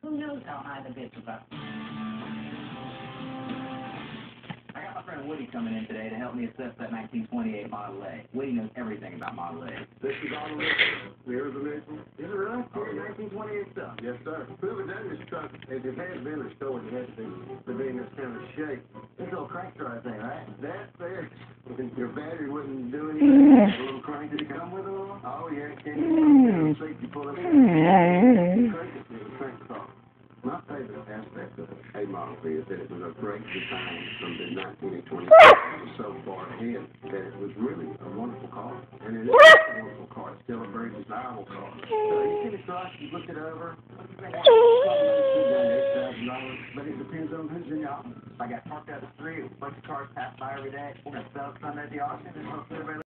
Who knows how high the bids will go? I got my friend Woody coming in today to help me assess that 1928 Model A. Woody knows everything about Model A. This is all the Here's the nickel. Is it really? Oh, 1928 stuff. Yes, sir. Whoever done this truck, if it had been restored, it had to be in this kind of shape. This little crank drive thing, right? That there, your battery wouldn't do anything. That little crank, did it come with it all? Oh, yeah, it came. Safety pull it in. Crank it, crank it off. My favorite aspect of the A model is that it was a great design from the 1920s so far ahead that it was really a wonderful car. And it is a wonderful car. It's still a very desirable car. So you see the truck, you looked it over. $8,000, but it depends on who's in the auction. I got parked out the street, a bunch of cars pass by every day. We're going to sell some at the auction and hopefully everybody